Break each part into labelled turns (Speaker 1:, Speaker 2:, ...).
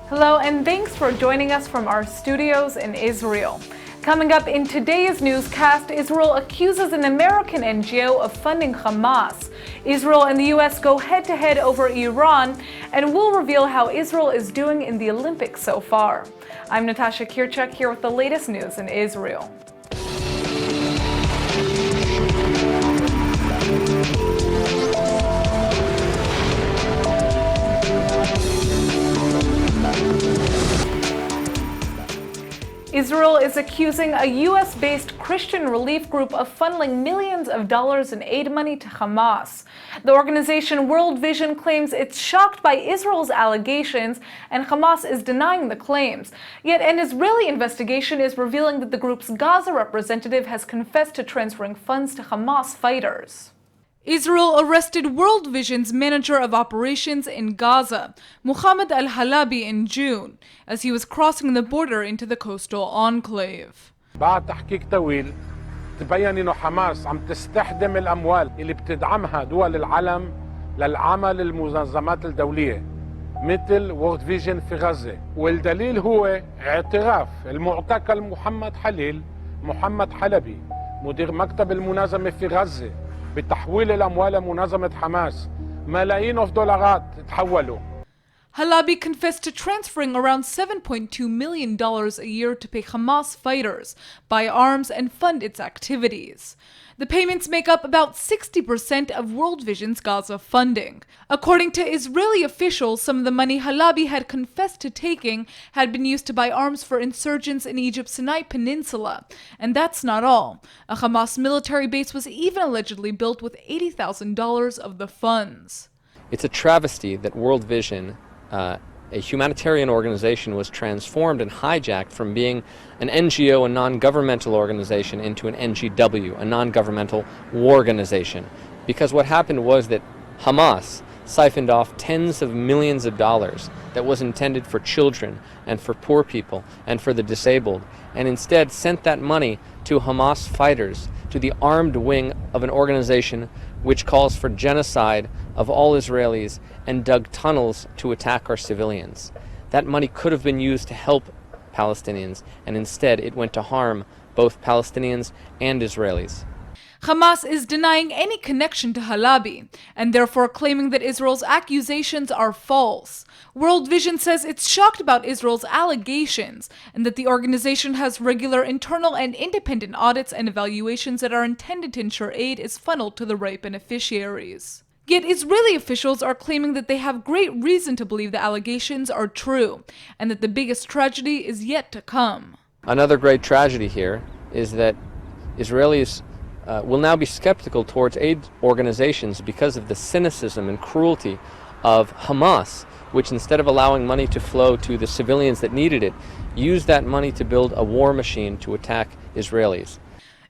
Speaker 1: Hello, and thanks for joining us from our studios in Israel. Coming up in today's newscast, Israel accuses an American NGO of funding Hamas. Israel and the U.S. go head-to-head over Iran, and we'll reveal how Israel is doing in the Olympics so far. I'm Natasha Kirchak here with the latest news in Israel. Israel is accusing a U.S.-based Christian relief group of funneling millions of dollars in aid money to Hamas. The organization World Vision claims it's shocked by Israel's allegations, and Hamas is denying the claims. Yet an Israeli investigation is revealing that the group's Gaza representative has confessed to transferring funds to Hamas fighters. Israel arrested World Vision's manager of operations in Gaza, Mohammed al-Halabi, in June, as he was crossing the border into the coastal enclave.
Speaker 2: بعد تحقيق طويل تبين انه حماس عم تستخدم الاموال اللي بتدعمها دول العالم للعمل المنظمات الدوليه مثل وورد فيجن في غزه، والدليل هو اعتراف المعتقل محمد حلبي مدير مكتب المنظمه في غزه بتحويل الأموال لمنظمة حماس. ملايين دولارات تحولوا.
Speaker 1: Halabi confessed to transferring around $7.2 million a year to pay Hamas fighters, buy arms, and fund its activities. The payments make up about 60% of World Vision's Gaza funding. According to Israeli officials, some of the money Halabi had confessed to taking had been used to buy arms for insurgents in Egypt's Sinai Peninsula. And that's not all. A Hamas military base was even allegedly built with $80,000 of the funds.
Speaker 3: It's a travesty that World Vision, a humanitarian organization, was transformed and hijacked from being an NGO, a non-governmental organization, into an NGW, a non-governmental war organization. Because what happened was that Hamas siphoned off tens of millions of dollars that was intended for children and for poor people and for the disabled, and instead sent that money to Hamas fighters, to the armed wing of an organization which calls for genocide of all Israelis and dug tunnels to attack our civilians. That money could have been used to help Palestinians, and instead it went to harm both Palestinians and Israelis.
Speaker 1: Hamas is denying any connection to Halabi, and therefore claiming that Israel's accusations are false. World Vision says it's shocked about Israel's allegations, and that the organization has regular internal and independent audits and evaluations that are intended to ensure aid is funneled to the right beneficiaries. Yet Israeli officials are claiming that they have great reason to believe the allegations are true, and that the biggest tragedy is yet to come.
Speaker 3: Another great tragedy here is that Israelis will now be skeptical towards aid organizations because of the cynicism and cruelty of Hamas, which, instead of allowing money to flow to the civilians that needed it, used that money to build a war machine to attack Israelis.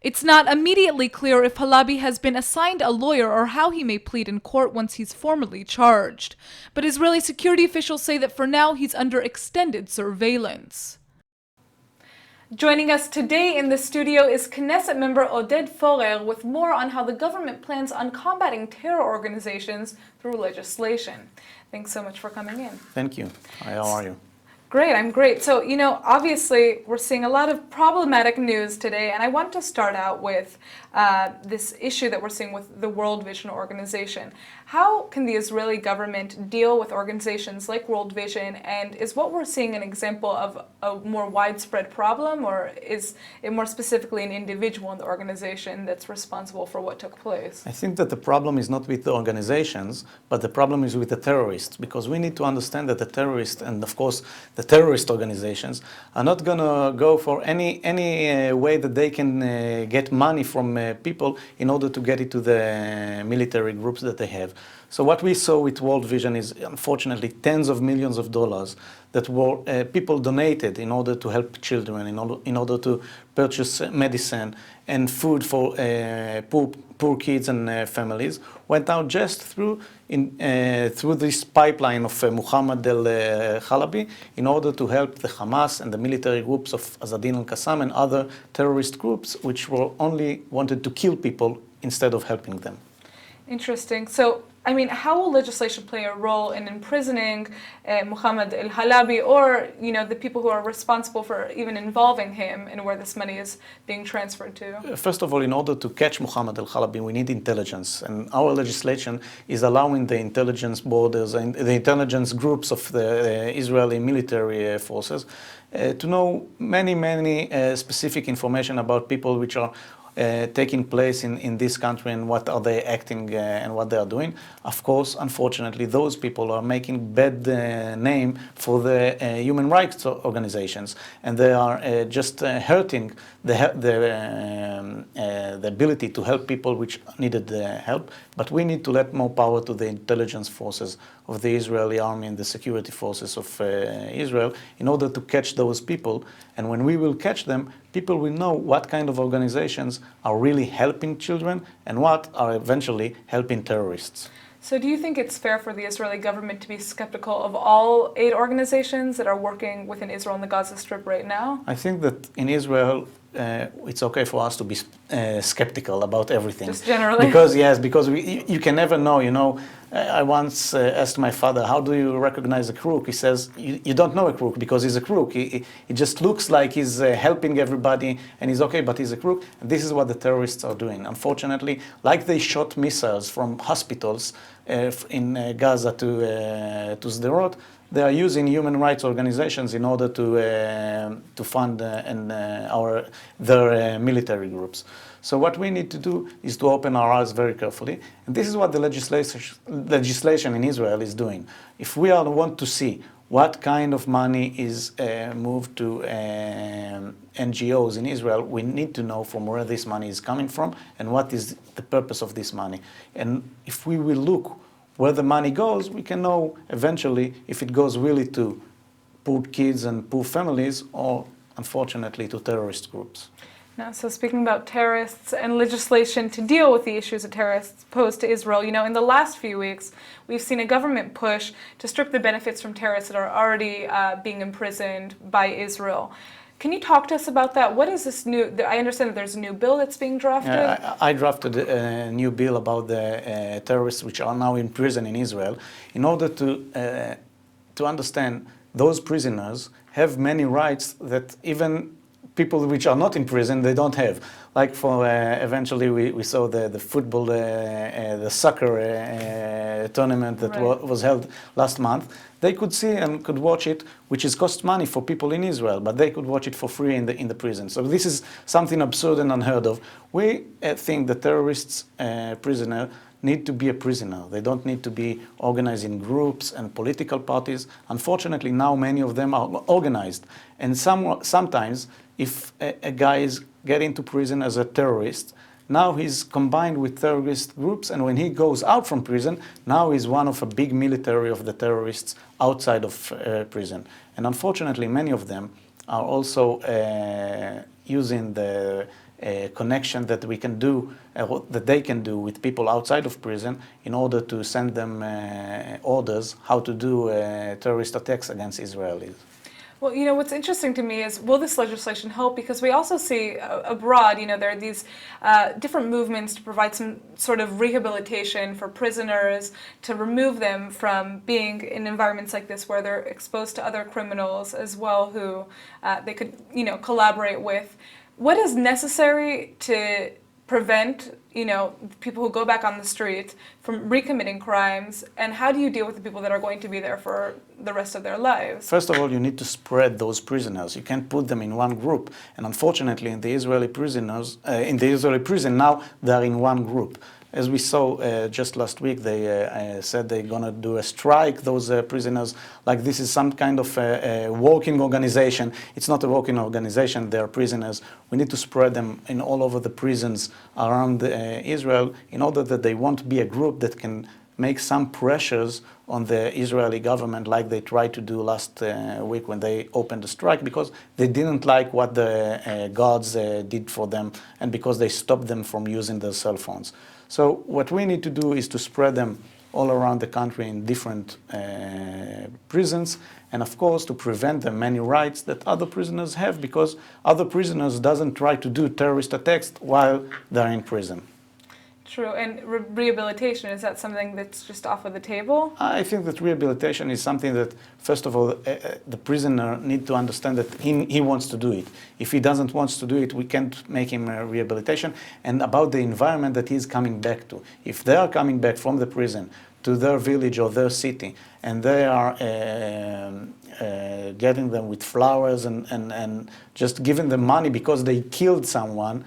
Speaker 1: It's not immediately clear if Halabi has been assigned a lawyer or how he may plead in court once he's formally charged. But Israeli security officials say that for now he's under extended surveillance. Joining us today in the studio is Knesset Member Oded Forer with more on how the government plans on combating terror organizations through legislation. Thanks so much for coming in.
Speaker 4: Thank you. Hi, how are you?
Speaker 1: Great, I'm great. So, obviously we're seeing a lot of problematic news today, and I want to start out with this issue that we're seeing with the World Vision organization. How can the Israeli government deal with organizations like World Vision, and is what we're seeing an example of a more widespread problem, or is it more specifically an individual in the organization that's responsible for what took place?
Speaker 4: I think that the problem is not with the organizations, but the problem is with the terrorists, because we need to understand that the terrorists, and of course the terrorist organizations, are not going to go for any way that they can get money from people in order to get it to the military groups that they have. So what we saw with World Vision is, unfortunately, tens of millions of dollars that were people donated in order to help children, in order to purchase medicine and food for poor kids and families, went out just through this pipeline of Mohammed al-Halabi in order to help the Hamas and the military groups of Azadin al-Qassam and other terrorist groups which were only wanted to kill people instead of helping them.
Speaker 1: Interesting. So I mean, how will legislation play a role in imprisoning Mohammed al-Halabi, or the people who are responsible for even involving him in where this money is being transferred to?
Speaker 4: First of all, in order to catch Mohammed al-Halabi, we need intelligence, and our legislation is allowing the intelligence borders and the intelligence groups of the Israeli military forces to know many specific information about people which are taking place in this country and what are they acting and what they are doing. Of course, unfortunately, those people are making bad name for the human rights organizations, and they are just hurting the ability to help people which needed help. But we need to let more power to the intelligence forces of the Israeli army and the security forces of Israel in order to catch those people. And when we will catch them, people will know what kind of organizations are really helping children and what are eventually helping terrorists.
Speaker 1: So do you think it's fair for the Israeli government to be skeptical of all aid organizations that are working within Israel and the Gaza Strip right now?
Speaker 4: I think that in Israel, it's okay for us to be skeptical about everything.
Speaker 1: Just generally?
Speaker 4: Because you can never know, I once asked my father, how do you recognize a crook? He says, you don't know a crook because he's a crook. He just looks like he's helping everybody and he's okay, but he's a crook. And this is what the terrorists are doing. Unfortunately, like they shot missiles from hospitals in Gaza to Sderot, they are using human rights organizations in order to fund their military groups. So what we need to do is to open our eyes very carefully. And this is what the legislation in Israel is doing. If we want to see what kind of money is moved to NGOs in Israel, we need to know from where this money is coming from and what is the purpose of this money. And if we will look where the money goes, we can know eventually if it goes really to poor kids and poor families or, unfortunately, to terrorist groups.
Speaker 1: Now, so speaking about terrorists and legislation to deal with the issues that terrorists pose to Israel, in the last few weeks, we've seen a government push to strip the benefits from terrorists that are already being imprisoned by Israel. Can you talk to us about that? What is this new? I understand that there's a new bill that's being drafted.
Speaker 4: I drafted a new bill about the terrorists which are now in prison in Israel, in order to understand those prisoners have many rights that even people which are not in prison, they don't have. Like for eventually we saw the football, the soccer tournament that was held last month. They could see and could watch it, which is cost money for people in Israel, but they could watch it for free in the prison. So this is something absurd and unheard of. We think the terrorists prisoner need to be a prisoner. They don't need to be organized in groups and political parties. Unfortunately, now many of them are organized. And sometimes, if a guy is getting into prison as a terrorist, now he's combined with terrorist groups, and when he goes out from prison, now he's one of a big military of the terrorists outside of prison. And unfortunately, many of them are also using the connection that we can do, that they can do with people outside of prison in order to send them orders how to do terrorist attacks against Israelis.
Speaker 1: Well, what's interesting to me is, will this legislation help? Because we also see abroad, there are these different movements to provide some sort of rehabilitation for prisoners, to remove them from being in environments like this where they're exposed to other criminals as well who they could, collaborate with. What is necessary to prevent, people who go back on the street from recommitting crimes, and how do you deal with the people that are going to be there for the rest of their lives?
Speaker 4: First of all, you need to spread those prisoners. You can't put them in one group. And unfortunately, in the Israeli prison now, they are in one group. As we saw just last week, they said they're going to do a strike, those prisoners, like this is some kind of a working organization. It's not a working organization, they are prisoners. We need to spread them in all over the prisons around Israel in order that they won't be a group that can make some pressures on the Israeli government like they tried to do last week when they opened the strike, because they didn't like what the guards did for them and because they stopped them from using their cell phones. So what we need to do is to spread them all around the country in different prisons, and of course to prevent the many rights that other prisoners have, because other prisoners doesn't try to do terrorist attacks while they're in prison.
Speaker 1: True. And rehabilitation, is that something that's just off of the table?
Speaker 4: I think that rehabilitation is something that, first of all, the prisoner need to understand that he wants to do it. If he doesn't want to do it, we can't make him a rehabilitation. And about the environment that he's coming back to. If they are coming back from the prison to their village or their city, and they are getting them with flowers and just giving them money because they killed someone,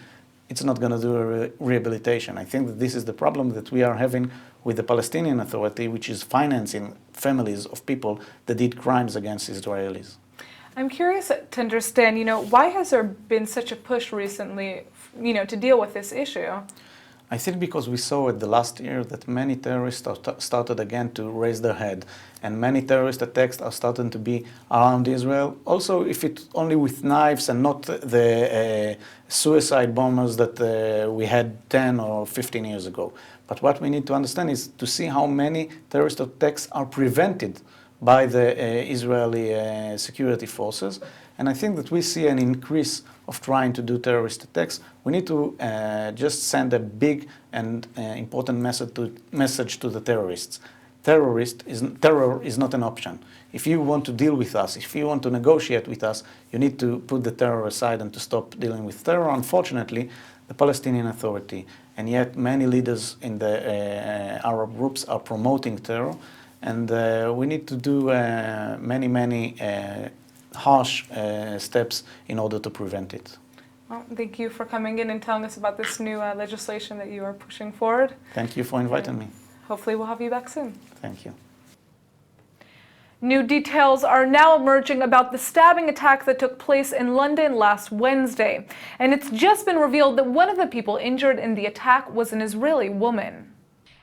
Speaker 4: it's not going to do a rehabilitation. I think that this is the problem that we are having with the Palestinian Authority, which is financing families of people that did crimes against Israelis.
Speaker 1: I'm curious to understand, why has there been such a push recently, to deal with this issue?
Speaker 4: I think because we saw at the last year that many terrorists started again to raise their head, and many terrorist attacks are starting to be around Israel. Also, if it's only with knives and not the suicide bombers that we had 10 or 15 years ago. But what we need to understand is to see how many terrorist attacks are prevented by the Israeli security forces. And I think that we see an increase of trying to do terrorist attacks. We need to just send a big and important message to the terrorists. Terror is not an option. If you want to deal with us, if you want to negotiate with us, you need to put the terror aside and to stop dealing with terror. Unfortunately, the Palestinian Authority and yet many leaders in the Arab groups are promoting terror. And we need to do many harsh steps in order to prevent it.
Speaker 1: Well, thank you for coming in and telling us about this new legislation that you are pushing forward.
Speaker 4: Thank you for inviting me.
Speaker 1: Hopefully we'll have you back soon.
Speaker 4: Thank you.
Speaker 1: New details are now emerging about the stabbing attack that took place in London last Wednesday. And it's just been revealed that one of the people injured in the attack was an Israeli woman.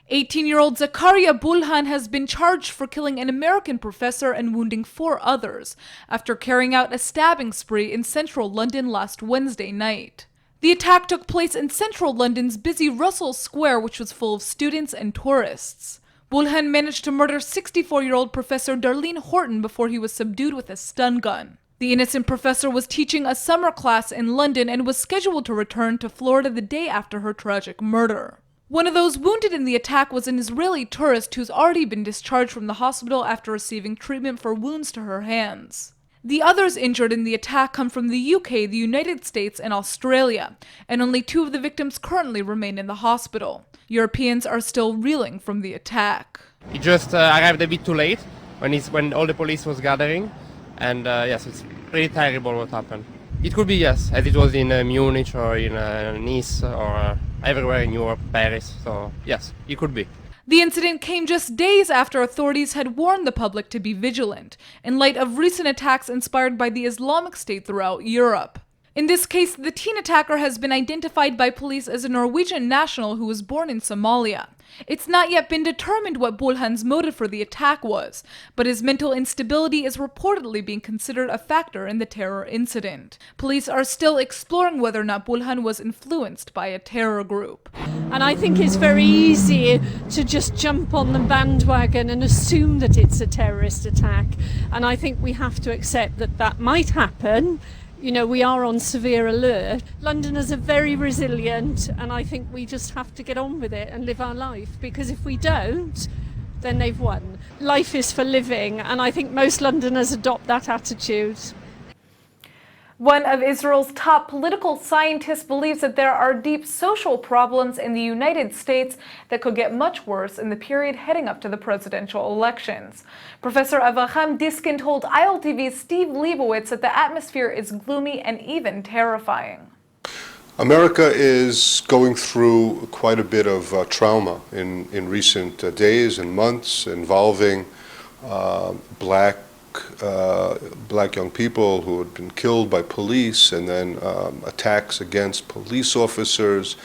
Speaker 1: 18-year-old Zakaria Bulhan has been charged for killing an American professor and wounding 4 others after carrying out a stabbing spree in central London last Wednesday night. The attack took place in central London's busy Russell Square, which was full of students and tourists. Bulhan managed to murder 64-year-old Professor Darlene Horton before he was subdued with a stun gun. The innocent professor was teaching a summer class in London and was scheduled to return to Florida the day after her tragic murder. One of those wounded in the attack was an Israeli tourist who's already been discharged from the hospital after receiving treatment for wounds to her hands. The others injured in the attack come from the UK, the United States, and Australia, and only 2 of the victims currently remain in the hospital. Europeans are still reeling from the attack.
Speaker 5: He just arrived a bit too late when all the police was gathering, and yes, it's pretty terrible what happened. It could be, yes, as it was in Munich or in Nice or everywhere in Europe, Paris, so yes, it could be.
Speaker 1: The incident came just days after authorities had warned the public to be vigilant, in light of recent attacks inspired by the Islamic State throughout Europe. In this case, the teen attacker has been identified by police as a Norwegian national who was born in Somalia. It's not yet been determined what Bulhan's motive for the attack was, but his mental instability is reportedly being considered a factor in the terror incident. Police are still exploring whether or not Bulhan was influenced by a terror group.
Speaker 6: And I think it's very easy to just jump on the bandwagon and assume that it's a terrorist attack. And I think we have to accept that that might happen. You know, we are on severe alert. Londoners are very resilient, and I think we just have to get on with it and live our life, because if we don't, then they've won. Life is for living, and I think most Londoners adopt that attitude.
Speaker 1: One of Israel's top political scientists believes that there are deep social problems in the United States that could get much worse in the period heading up to the presidential elections. Professor Avraham Diskin told ILTV's Steve Leibowitz that the atmosphere is gloomy and even terrifying.
Speaker 7: America is going through quite a bit of trauma in recent days and months involving black young people who had been killed by police, and then attacks against police officers,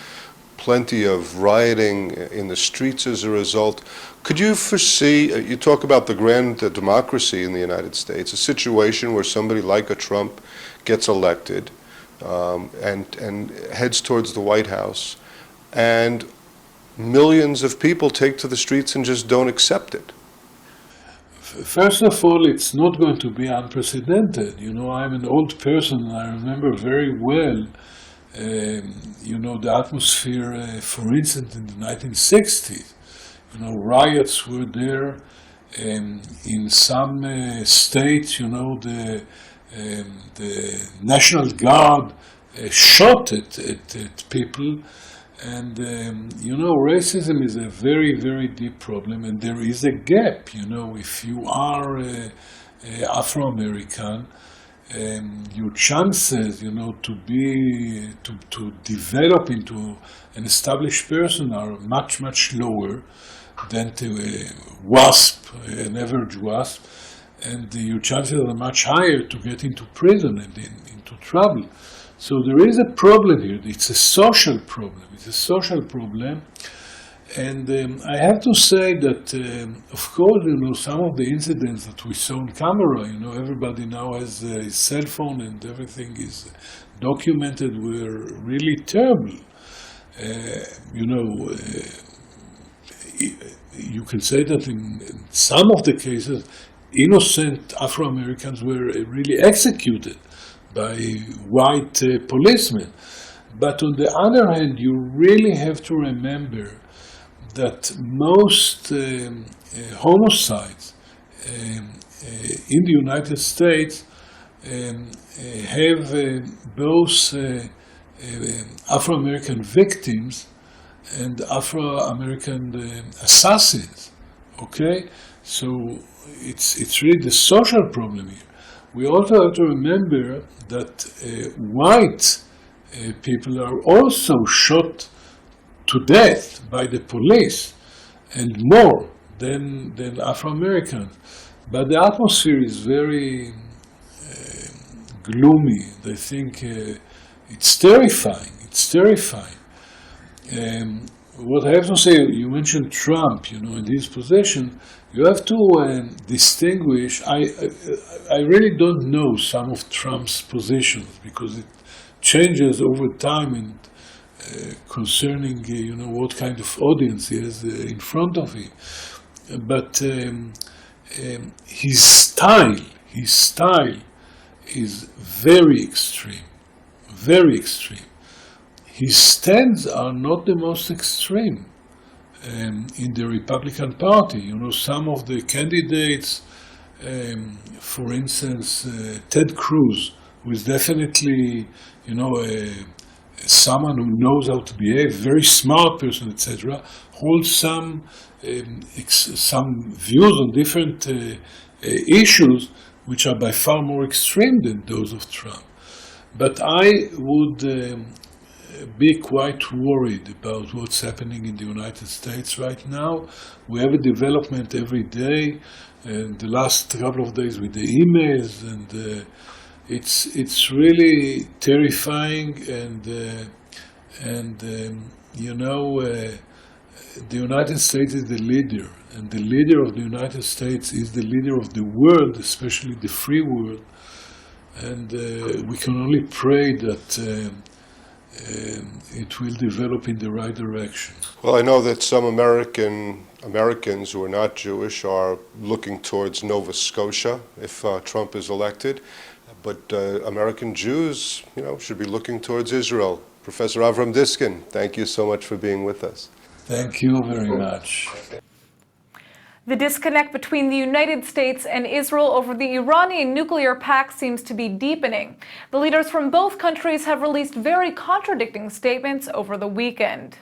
Speaker 7: plenty of rioting in the streets as a result. Could you foresee, you talk about the grand democracy in the United States, a situation where somebody like a Trump gets elected and heads towards the White House, and millions of people take to the streets and just don't accept it?
Speaker 8: First of all, it's not going to be unprecedented. You know, I'm an old person, and I remember very well the atmosphere, for instance, in the 1960s. Riots were there. In some states, the National Guard shot at people. And, racism is a very, very deep problem, and there is a gap. If you are Afro-American, your chances, to develop into an established person are much, much lower than to a WASP, an average WASP, and your chances are much higher to get into prison and into trouble. So there is a problem here. It's a social problem. It's a social problem. And I have to say that, of course, some of the incidents that we saw on camera, everybody now has a cell phone and everything is documented, were really terrible. You can say that in some of the cases, innocent Afro-Americans were really executed by white policemen. But on the other hand, you really have to remember that most homicides in the United States have both Afro-American victims and Afro-American assassins. Okay, so it's really the social problem here. We also have to remember that white people are also shot to death by the police, and more than Afro-Americans. But the atmosphere is very gloomy. I think it's terrifying. It's terrifying. What I have to say, you mentioned Trump, in his position, you have to distinguish. I really don't know some of Trump's positions because it changes over time and concerning, what kind of audience he has in front of him. But his style is very extreme, very extreme. His stands are not the most extreme in the Republican Party. Some of the candidates, for instance, Ted Cruz, who is definitely, someone who knows how to behave, very smart person, etc., holds some views on different issues which are by far more extreme than those of Trump. But I would be quite worried about what's happening in the United States right now. We have a development every day, and the last couple of days with the emails, and it's really terrifying. The United States is the leader, and the leader of the United States is the leader of the world, especially the free world. And we can only pray that it will develop in the right direction.
Speaker 7: Well, I know that some Americans who are not Jewish are looking towards Nova Scotia if Trump is elected, but American Jews, should be looking towards Israel. Professor Avram Diskin, thank you so much for being with us.
Speaker 8: Thank you very much.
Speaker 1: The disconnect between the United States and Israel over the Iranian nuclear pact seems to be deepening. The leaders from both countries have released very contradicting statements over the weekend.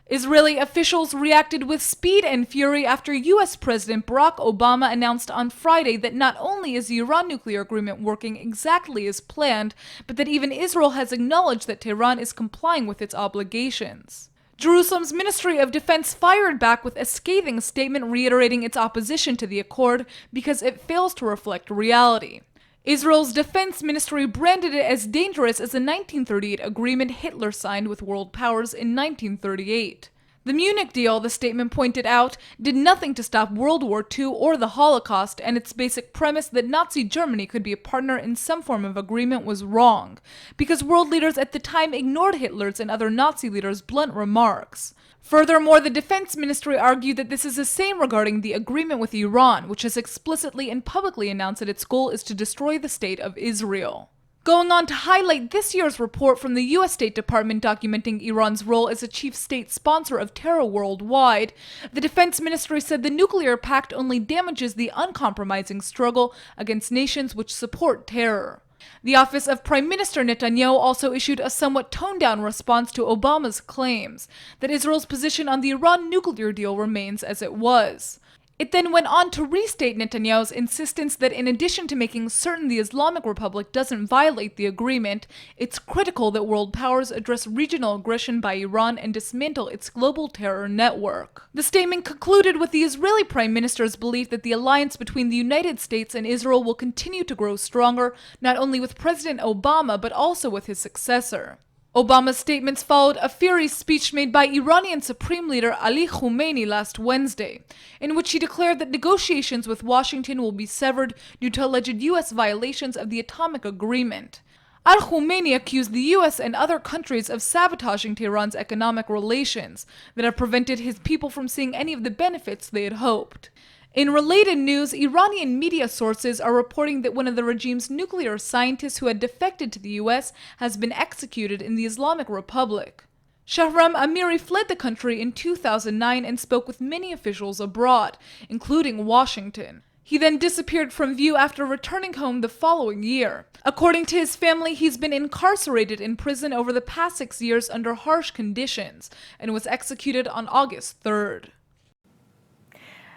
Speaker 1: Israeli officials reacted with speed and fury after U.S. President Barack Obama announced on Friday that not only is the Iran nuclear agreement working exactly as planned, but that even Israel has acknowledged that Tehran is complying with its obligations. Jerusalem's Ministry of Defense fired back with a scathing statement reiterating its opposition to the accord because it fails to reflect reality. Israel's defense ministry branded it as dangerous as the 1938 agreement Hitler signed with world powers in 1938. The Munich deal, the statement pointed out, did nothing to stop World War II or the Holocaust, and its basic premise that Nazi Germany could be a partner in some form of agreement was wrong, because world leaders at the time ignored Hitler's and other Nazi leaders' blunt remarks. Furthermore, the defense ministry argued that this is the same regarding the agreement with Iran, which has explicitly and publicly announced that its goal is to destroy the state of Israel. going on to highlight this year's report from the U.S. State Department documenting Iran's role as a chief state sponsor of terror worldwide. The Defense Ministry said the nuclear pact only damages the uncompromising struggle against nations which support terror. The office of Prime Minister Netanyahu also issued a somewhat toned-down response to Obama's claims that Israel's position on the Iran nuclear deal remains as it was. It then went on to restate Netanyahu's insistence that in addition to making certain the Islamic Republic doesn't violate the agreement, it's critical that world powers address regional aggression by Iran and dismantle its global terror network. The statement concluded with the Israeli Prime Minister's belief that the alliance between the United States and Israel will continue to grow stronger, not only with President Obama, but also with his successor. Obama's statements followed a fiery speech made by Iranian Supreme Leader Ali Khamenei last Wednesday, in which he declared that negotiations with Washington will be severed due to alleged U.S. violations of the atomic agreement. Al-Khamenei accused the U.S. and other countries of sabotaging Tehran's economic relations that have prevented his people from seeing any of the benefits they had hoped. In related news, Iranian media sources are reporting that one of the regime's nuclear scientists who had defected to the U.S. has been executed in the Islamic Republic. Shahram Amiri fled the country in 2009 and spoke with many officials abroad, including Washington. He then disappeared from view after returning home the following year. According to his family, he's been incarcerated in prison over the past 6 years under harsh conditions and was executed on August 3rd.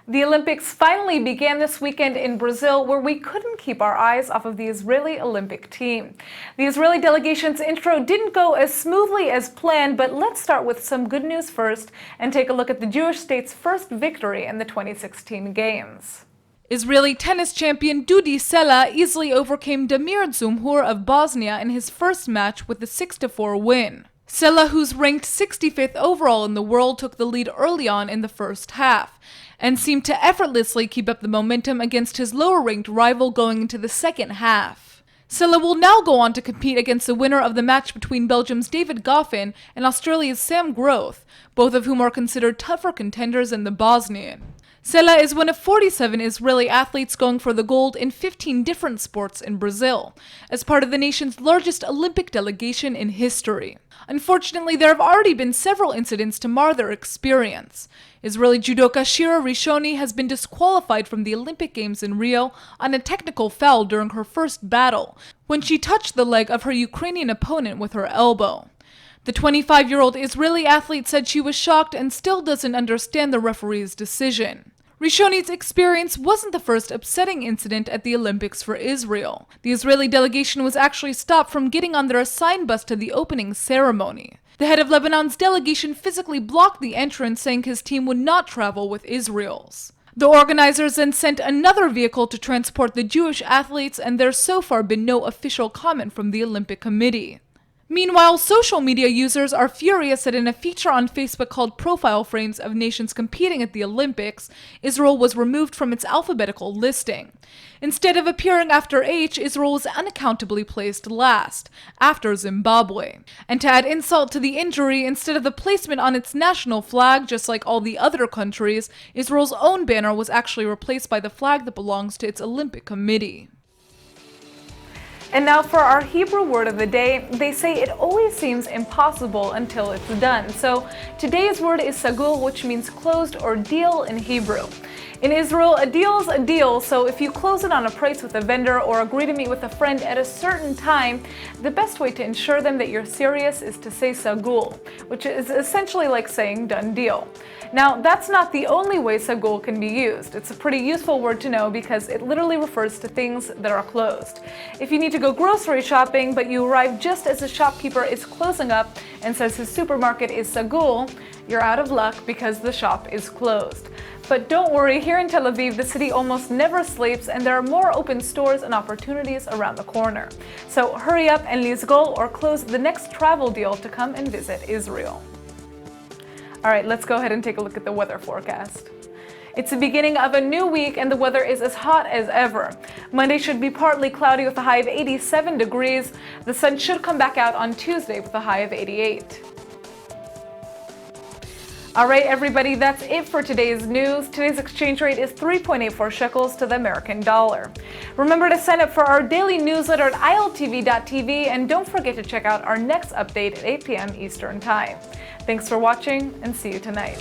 Speaker 1: The Olympics finally began this weekend in Brazil, where we couldn't keep our eyes off of the Israeli Olympic team. The Israeli delegation's intro didn't go as smoothly as planned, but let's start with some good news first and take a look at the Jewish state's first victory in the 2016 Games. Israeli tennis champion Dudi Sela easily overcame Damir Dzumhur of Bosnia in his first match with a 6-4 win. Sela, who's ranked 65th overall in the world, took the lead early on in the first half and seemed to effortlessly keep up the momentum against his lower-ranked rival going into the second half. Sela will now go on to compete against the winner of the match between Belgium's David Goffin and Australia's Sam Groth, both of whom are considered tougher contenders than the Bosnian. Sela is one of 47 Israeli athletes going for the gold in 15 different sports in Brazil, as part of the nation's largest Olympic delegation in history. Unfortunately, there have already been several incidents to mar their experience. Israeli judoka Shira Rishoni has been disqualified from the Olympic Games in Rio on a technical foul during her first battle, when she touched the leg of her Ukrainian opponent with her elbow. The 25-year-old Israeli athlete said she was shocked and still doesn't understand the referee's decision. Rishoni's experience wasn't the first upsetting incident at the Olympics for Israel. The Israeli delegation was actually stopped from getting on their assigned bus to the opening ceremony. The head of Lebanon's delegation physically blocked the entrance, saying his team would not travel with Israel's. The organizers then sent another vehicle to transport the Jewish athletes, and there's so far been no official comment from the Olympic Committee. Meanwhile, social media users are furious that in a feature on Facebook called Profile Frames of nations competing at the Olympics, Israel was removed from its alphabetical listing. Instead of appearing after H, Israel was unaccountably placed last, after Zimbabwe. And to add insult to the injury, instead of the placement on its national flag, just like all the other countries, Israel's own banner was actually replaced by the flag that belongs to its Olympic Committee. And now for our Hebrew word of the day. They say it always seems impossible until it's done. So today's word is sagul, which means closed or deal in Hebrew. In Israel, a deal's a deal, so if you close it on a price with a vendor or agree to meet with a friend at a certain time, the best way to ensure them that you're serious is to say sagul, which is essentially like saying done deal. Now, that's not the only way sagul can be used. It's a pretty useful word to know because it literally refers to things that are closed. If you need to go grocery shopping, but you arrive just as the shopkeeper is closing up and says his supermarket is sagul, you're out of luck because the shop is closed. But don't worry, here in Tel Aviv, the city almost never sleeps and there are more open stores and opportunities around the corner. So hurry up and lizgol or close the next travel deal to come and visit Israel. All right, let's go ahead and take a look at the weather forecast. It's the beginning of a new week and the weather is as hot as ever. Monday should be partly cloudy with a high of 87 degrees. The sun should come back out on Tuesday with a high of 88. All right, everybody, that's it for today's news. Today's exchange rate is 3.84 shekels to the American dollar. Remember to sign up for our daily newsletter at iltv.tv, and don't forget to check out our next update at 8 p.m. Eastern Time. Thanks for watching, and see you tonight.